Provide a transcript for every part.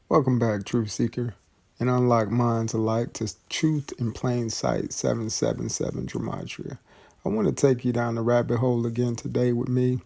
Welcome back, Truth Seeker, and unlock minds alike to Truth in Plain Sight 777 Gematria. I want to take you down the rabbit hole again today with me.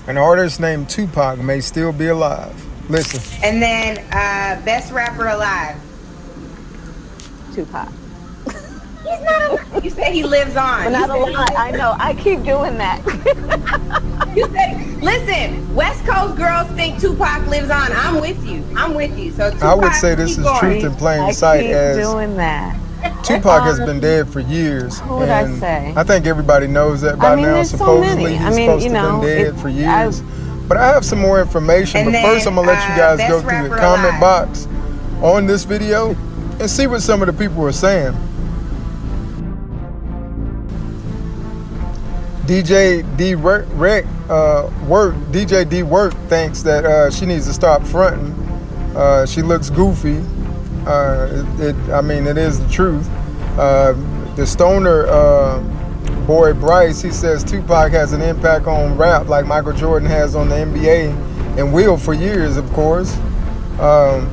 An artist named Tupac may still be alive. Listen. And then best rapper alive. Tupac. He's not alive. You said he lives on. But not a lot. I know. I keep doing that. You said, listen, West Coast girls think Tupac lives on. I'm with you. So Tupac, I would say this is going. Truth in Plain Sight, as doing that. Tupac has been dead for years. Who would I say? I think everybody knows that by now. There's Supposedly, so he's supposed to have been dead for years. But I have some more information. But first, I'm going to let you guys go through the comment box on this video and see what some of the people are saying. DJ D Work thinks that she needs to stop fronting. She looks goofy. It is the truth. The stoner boy Bryce, he says Tupac has an impact on rap like Michael Jordan has on the NBA and will for years, of course. A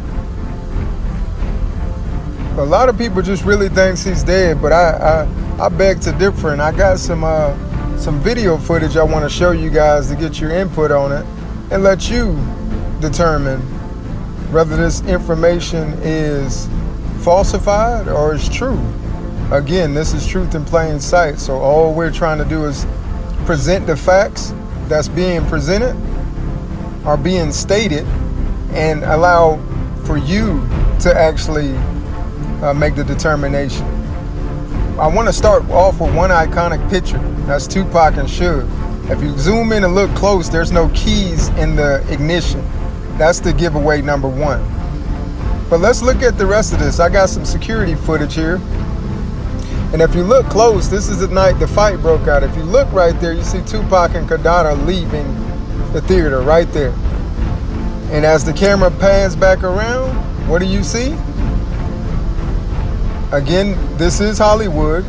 lot of people just really thinks he's dead, but I beg to differ, and I got some video footage I want to show you guys to get your input on it and let you determine whether this information is falsified or is true. Again, this is Truth in Plain Sight, so all we're trying to do is present the facts that's being presented or being stated and allow for you to actually make the determination. I want to start off with one iconic picture. That's Tupac and Suge. If you zoom in and look close, there's no keys in the ignition. That's the giveaway number one. But let's look at the rest of this. I got some security footage here. And if you look close, this is the night the fight broke out. If you look right there, you see Tupac and Kadada leaving the theater right there. And as the camera pans back around, what do you see? Again, this is Hollywood.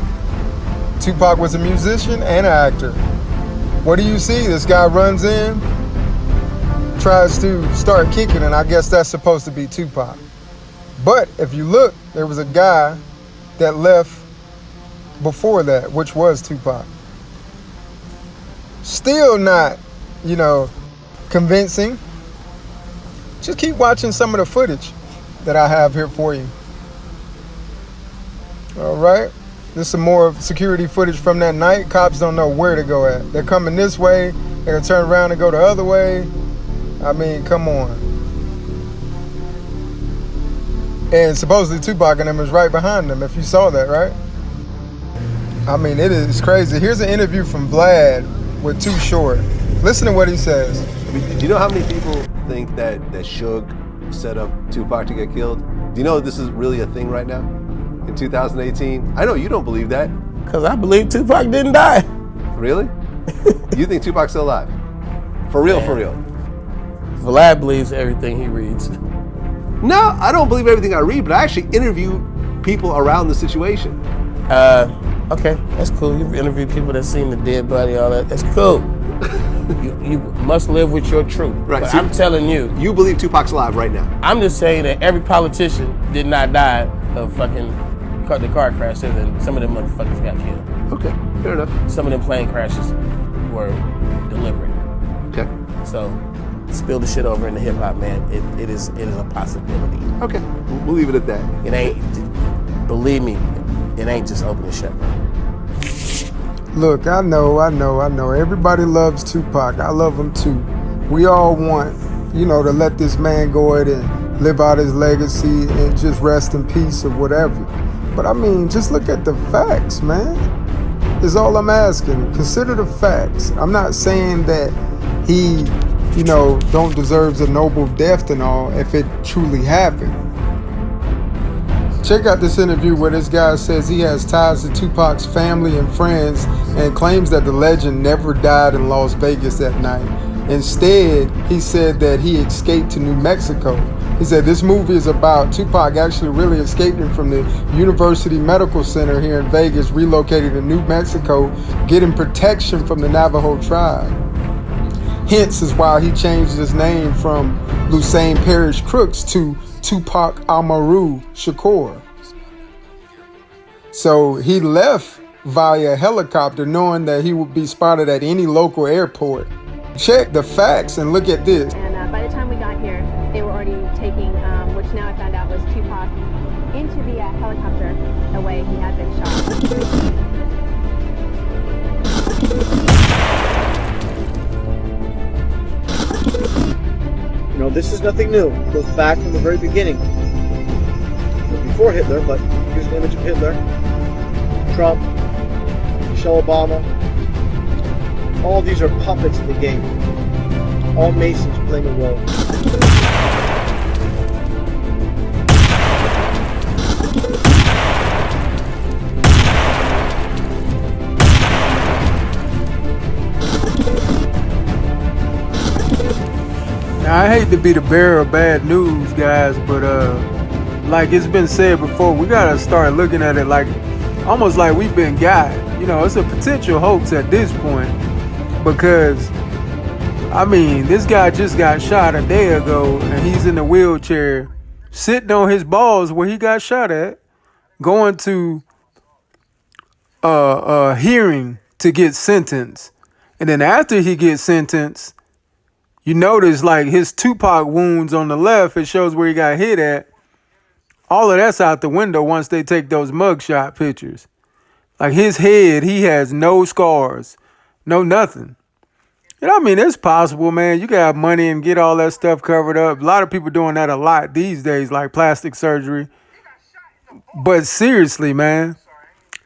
Tupac was a musician and an actor. What do you see? This guy runs in, tries to start kicking, and I guess that's supposed to be Tupac. But if you look, there was a guy that left before that, which was Tupac. Still not, convincing. Just keep watching some of the footage that I have here for you. All right, this is some more security footage from that night. Cops don't know where to go at. They're coming this way, they're gonna turn around and go the other way. I mean, come on. And supposedly Tupac and them is right behind them, if you saw that, right? I mean, it is crazy. Here's an interview from Vlad with Too Short. Listen to what he says. Do you know how many people think that Suge set up Tupac to get killed? Do you know this is really a thing right now? In 2018? I know you don't believe that. Because I believe Tupac didn't die. Really? You think Tupac's still alive? For real, for real? Vlad believes everything he reads. No, I don't believe everything I read, but I actually interview people around the situation. Okay, that's cool. You've interviewed people that seen the dead body, all that. That's cool. you must live with your truth. Right. But So I'm telling you. You believe Tupac's alive right now? I'm just saying that every politician did not die of fucking the car crashes, and some of them motherfuckers got killed. Okay, fair enough. Some of them plane crashes were deliberate. Okay. So, spill the shit over in the hip hop, man. It is a possibility. Okay, we'll leave it at that. It ain't, believe me, it ain't just open and shut, bro. Look, I know. Everybody loves Tupac. I love him too. We all want, to let this man go ahead and live out his legacy and just rest in peace or whatever. But I mean, just look at the facts, man. Is all I'm asking. Consider the facts. I'm not saying that he, don't deserve a noble death and all if it truly happened. Check out this interview where this guy says he has ties to Tupac's family and friends and claims that the legend never died in Las Vegas that night. Instead, he said that he escaped to New Mexico. He said this movie is about Tupac actually really escaping from the University Medical Center here in Vegas, relocated to New Mexico, getting protection from the Navajo tribe. Hence is why he changed his name from Lucene Parish Crooks to Tupac Amaru Shakur. So he left via helicopter knowing that he would be spotted at any local airport. Check the facts and look at this. And by the time we got here, they were already taking, which now I found out was Tupac, into the helicopter the way he had been shot. You know, this is nothing new. It goes back from the very beginning. Before Hitler, but here's an image of Hitler, Trump, Michelle Obama. All these are puppets in the game. All Masons playing a role. Now, I hate to be the bearer of bad news, guys, but like it's been said before, we gotta start looking at it like almost like we've been got. You know, it's a potential hoax at this point because I mean, this guy just got shot a day ago and he's in a wheelchair sitting on his balls where he got shot at, going to a hearing to get sentenced. And then after he gets sentenced, you notice like his Tupac wounds on the left, it shows where he got hit at. All of that's out the window once they take those mugshot pictures. Like his head, he has no scars, no nothing. And I mean, it's possible, man. You can have money and get all that stuff covered up. A lot of people doing that a lot these days, like plastic surgery. But seriously, man,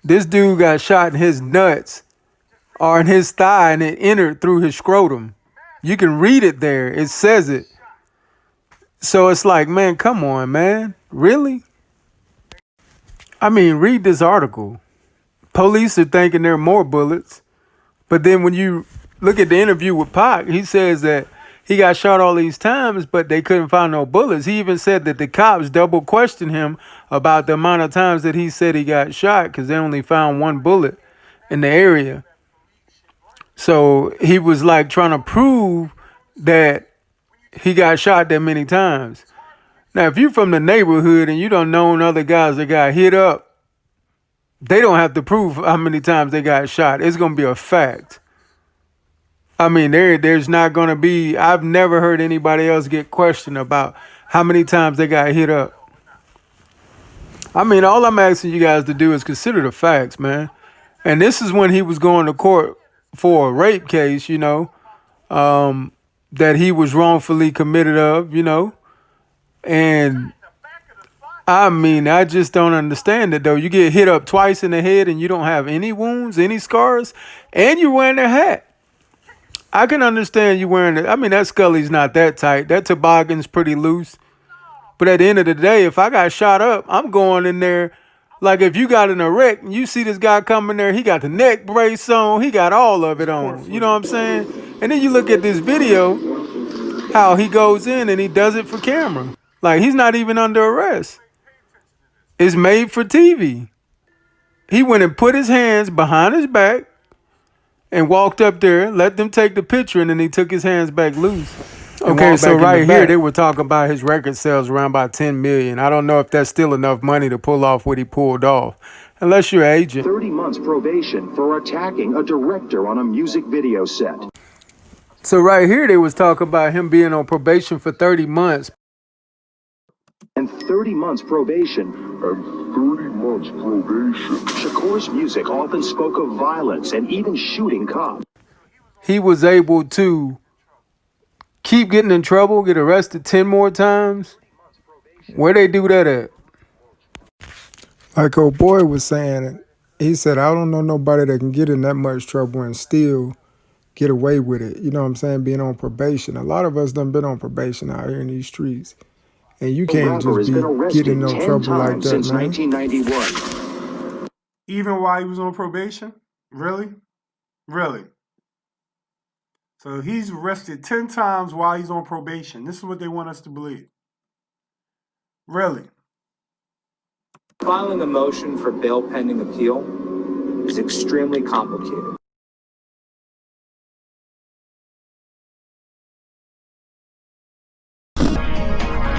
this dude got shot in his nuts or in his thigh and it entered through his scrotum. You can read it there. It says it. So it's like, man, come on, man. Really? I mean, read this article. Police are thinking there are more bullets. But then when you look at the interview with Pac, he says that he got shot all these times, but they couldn't find no bullets. He even said that the cops double questioned him about the amount of times that he said he got shot because they only found one bullet in the area. So he was like trying to prove that he got shot that many times. Now, if you're from the neighborhood and you don't know other guys that got hit up, they don't have to prove how many times they got shot. It's going to be a fact. I mean, there's not going to be, I've never heard anybody else get questioned about how many times they got hit up. I mean, all I'm asking you guys to do is consider the facts, man. And this is when he was going to court for a rape case, you know, that he was wrongfully committed of, you know. And I mean, I just don't understand it, though. You get hit up twice in the head and you don't have any wounds, any scars, and you're wearing a hat. I can understand you wearing it. I mean, that Scully's not that tight. That toboggan's pretty loose. But at the end of the day, if I got shot up, I'm going in there. Like if you got in a wreck and you see this guy coming there, he got the neck brace on. He got all of it on. You know what I'm saying? And then you look at this video, how he goes in and he does it for camera. Like he's not even under arrest. It's made for TV. He went and put his hands behind his back and walked up there, let them take the picture, and then he took his hands back loose. Okay, so right here, they were talking about his record sales around about 10 million. I don't know if that's still enough money to pull off what he pulled off, unless you're an agent. 30 months probation for attacking a director on a music video set. So right here, they was talking about him being on probation for 30 months. And 30 months probation. Shakur's music often spoke of violence and even shooting cops. He was able to keep getting in trouble, get arrested 10 more times. Where they do that at? Like old boy was saying, he said, I don't know nobody that can get in that much trouble and still get away with it. You know what I'm saying? Being on probation. A lot of us done been on probation out here in these streets. And you can't just be getting no trouble like that, since man. 1991. Even while he was on probation? Really? Really? So he's arrested 10 times while he's on probation. This is what they want us to believe. Really? Filing a motion for bail pending appeal is extremely complicated.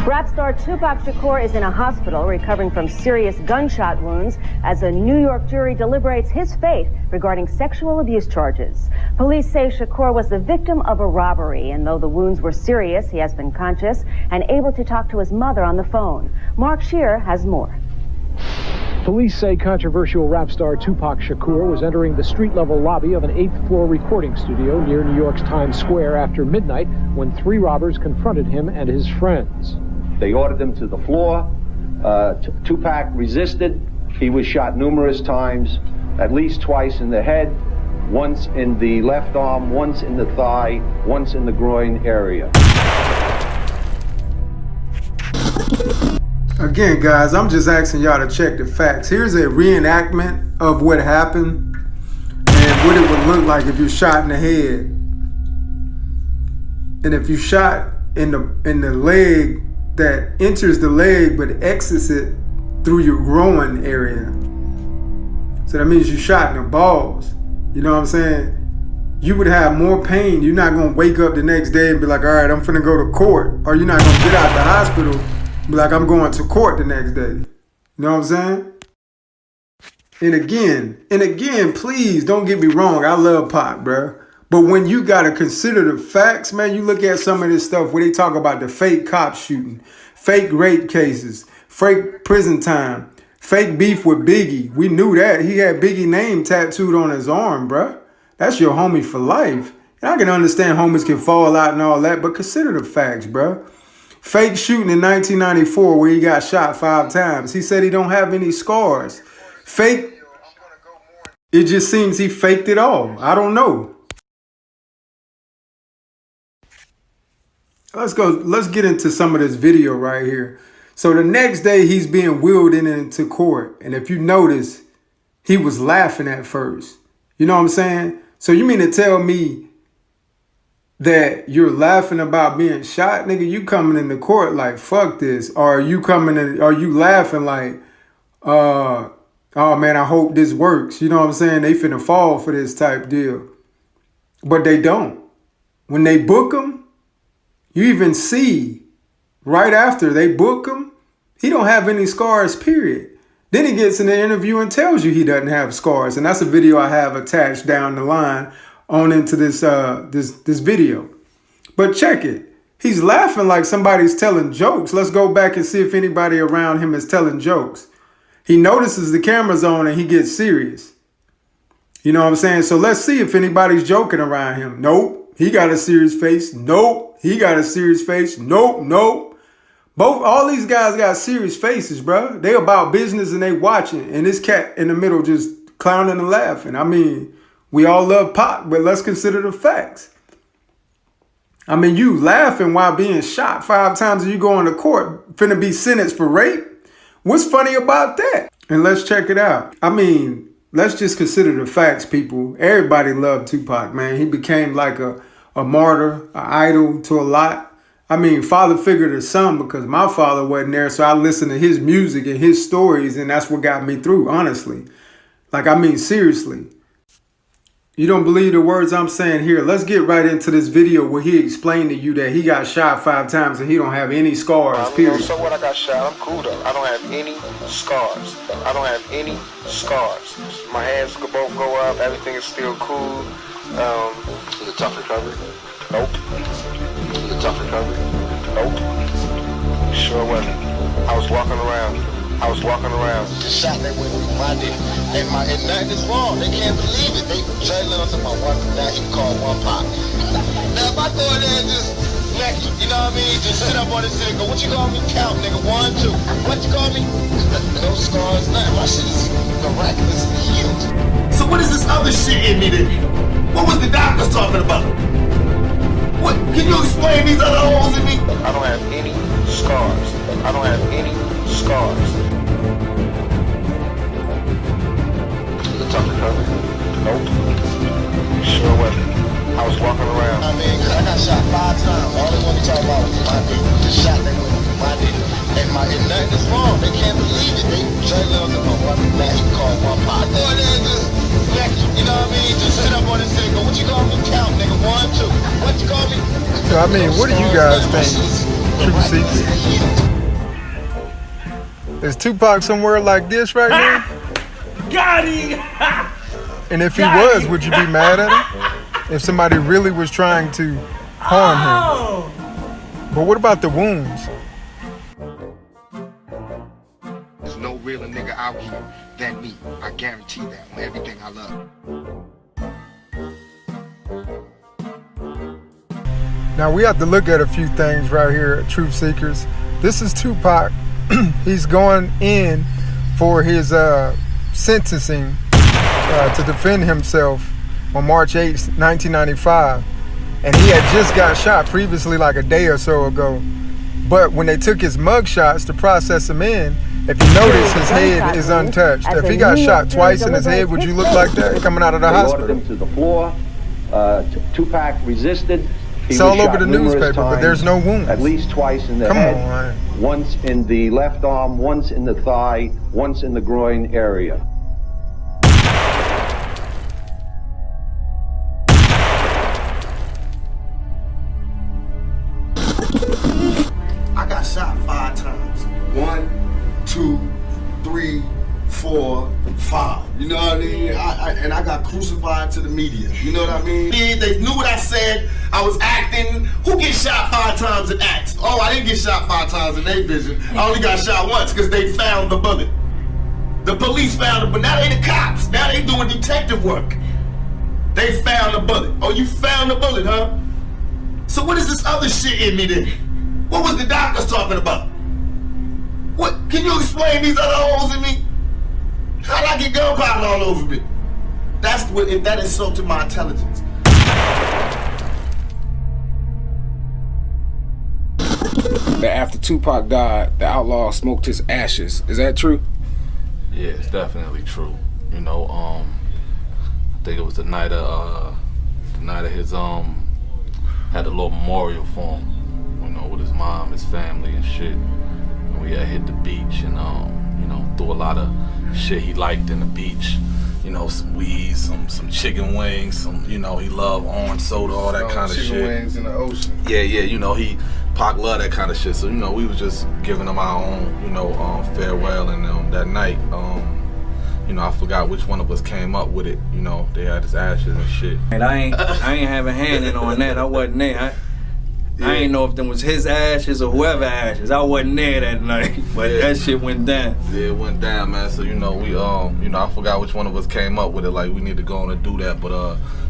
Rap star Tupac Shakur is in a hospital recovering from serious gunshot wounds as a New York jury deliberates his fate regarding sexual abuse charges. Police say Shakur was the victim of a robbery, and though the wounds were serious, he has been conscious and able to talk to his mother on the phone. Mark Shear has more. Police say controversial rap star Tupac Shakur was entering the street-level lobby of an 8th-floor recording studio near New York's Times Square after midnight when 3 robbers confronted him and his friends. They ordered him to the floor. Tupac resisted. He was shot numerous times, at least twice in the head, once in the left arm, once in the thigh, once in the groin area. Again, guys, I'm just asking y'all to check the facts. Here's a reenactment of what happened and what it would look like if you're shot in the head. And if you shot in the leg that enters the leg but exits it through your groin area. So that means you shot in the balls. You know what I'm saying? You would have more pain. You're not going to wake up the next day and be like, all right, I'm finna go to court. Or you're not going to get out the hospital and be like, I'm going to court the next day. You know what I'm saying? And again, please don't get me wrong. I love Pac, bro. But when you got to consider the facts, man, you look at some of this stuff where they talk about the fake cop shooting, fake rape cases, fake prison time, fake beef with Biggie. We knew that. He had Biggie name tattooed on his arm, bruh. That's your homie for life. And I can understand homies can fall out and all that, but consider the facts, bruh. Fake shooting in 1994 where he got shot 5 times. He said he don't have any scars. Fake. It just seems he faked it all. I don't know. Let's get into some of this video right here. So the next day he's being wheeled into court. And if you notice, he was laughing at first. You know what I'm saying? So you mean to tell me that you're laughing about being shot? Nigga, you coming into court like, fuck this. Or are you laughing like, oh man, I hope this works. You know what I'm saying? They finna fall for this type deal. But they don't. When they book him, you even see right after they book him, he don't have any scars, period. Then he gets in the interview and tells you he doesn't have scars. And that's a video I have attached down the line on into this video. But check it. He's laughing like somebody's telling jokes. Let's go back and see if anybody around him is telling jokes. He notices the camera's on and he gets serious. You know what I'm saying? So let's see if anybody's joking around him. Nope. He got a serious face. Nope. He got a serious face. Nope. All these guys got serious faces, bro. They about business and they watching. And this cat in the middle just clowning and laughing. I mean, we all love Pac, but let's consider the facts. I mean, you laughing while being shot 5 times and you going to court, finna be sentenced for rape? What's funny about that? And let's check it out. I mean, let's just consider the facts, people. Everybody loved Tupac, man. He became like a martyr, an idol to a lot. I mean, father figure to some because my father wasn't there, so I listened to his music and his stories, and that's what got me through, honestly. Like, I mean, seriously. You don't believe the words I'm saying here? Let's get right into this video where he explained to you that he got shot 5 times and he don't have any scars, period. So what, I got shot, I'm cool though. I don't have any scars. My hands could both go up, everything is still cool. Was it tough recovery? Nope. Was it tough recovery? Nope. Sure wasn't. I was walking around. The shot that went through my dick. And nothing is wrong. They can't believe it. They Jay Little to my one. Now he called one Pac. Now if I go in there and just neck you, you know what I mean? Just sit up on the city and go, what you call me? Count, nigga. 1, 2. What you call me? No scars, nothing. My shit is miraculously healed. So what is this other shit in me then? What was the doctors talking about? What? Can you explain these other holes in me? I don't have any scars. Was it tough recovery? Nope. Sure wasn't. I was walking around. I mean, I got shot 5 times. All they want to talk about was my dick. The shot that went through my dick. And nothing is wrong. They can't believe it. They Jay Little to my one. Now he called one Pac. I go in there and just neck you. You know what I mean? Just sit up on the city and go, what you call me? Count, nigga. 1, 2. What you call me? So, I mean, what do you guys think? Truth Secrets. Is Tupac somewhere like this right here? Got him! And if he was, would you be mad at him? If somebody really was trying to harm him? But what about the wounds? There's no realer nigga out here than me. I guarantee that on everything I love. Now we have to look at a few things right here at Truth Seekers. This is Tupac. He's going in for his sentencing to defend himself on March 8th, 1995. And he had just got shot previously, like a day or so ago. But when they took his mug shots to process him in, if you notice, his head is untouched. If he got shot twice in his head, would you look like that coming out of the hospital? They ordered him to the floor. Tupac resisted. It's all over the newspaper, but there's no wounds. At least twice in the head, once in the left arm, once in the thigh, once in the groin area. I got shot 5 times. 1, 2, 3, 4, 5. You know what I mean? And I got crucified to the media. You know what I mean? They knew what I said. I was acting. Who gets shot 5 times and acts? Oh, I didn't get shot 5 times in their vision. I only got shot once because they found the bullet. The police found it, but now they the cops. Now they doing detective work. They found the bullet. Oh, you found the bullet, huh? So what is this other shit in me then? What was the doctors talking about? What? Can you explain these other holes in me? How'd I get gunpowder all over me? That insulted my intelligence. That after Tupac died, the outlaw smoked his ashes. Is that true? Yeah, it's definitely true. You know, I think it was the night of his had a little memorial for him. You know, with his mom, his family, and shit. And we had hit the beach and you know, threw a lot of shit he liked in the beach. You know, some weed, some chicken wings, you know, he loved orange soda, all that kind of shit. Chicken wings in the ocean. Yeah, you know, Pac loved that kind of shit. So, you know, we was just giving him our own, you know, farewell. And that night, you know, I forgot which one of us came up with it. You know, they had his ashes and shit. And I ain't have a hand in on that. I wasn't there. I ain't know if them was his ashes or whoever ashes. I wasn't there that night, but that shit went down. Yeah, it went down, man. So, you know, we, you know, I forgot which one of us came up with it. Like, we need to go on and do that. But,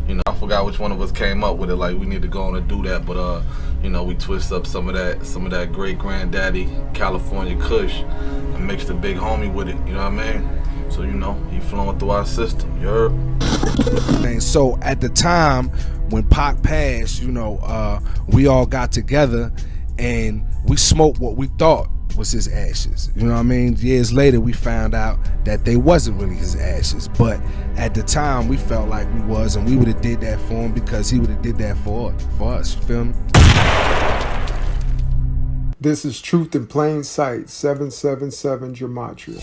you know, I forgot which one of us came up with it. Like, we need to go on and do that. But, you know, we twist up some of that great granddaddy California Kush and mixed the big homie with it. You know what I mean? So, you know, he flowing through our system. You heard? And so at the time when Pac passed, you know, we all got together and we smoked what we thought was his ashes. You know what I mean? Years later, we found out that they wasn't really his ashes. But at the time, we felt like we was, and we would have did that for him because he would have did that for us. You feel me? This is Truth in Plain Sight, 777 Gematria.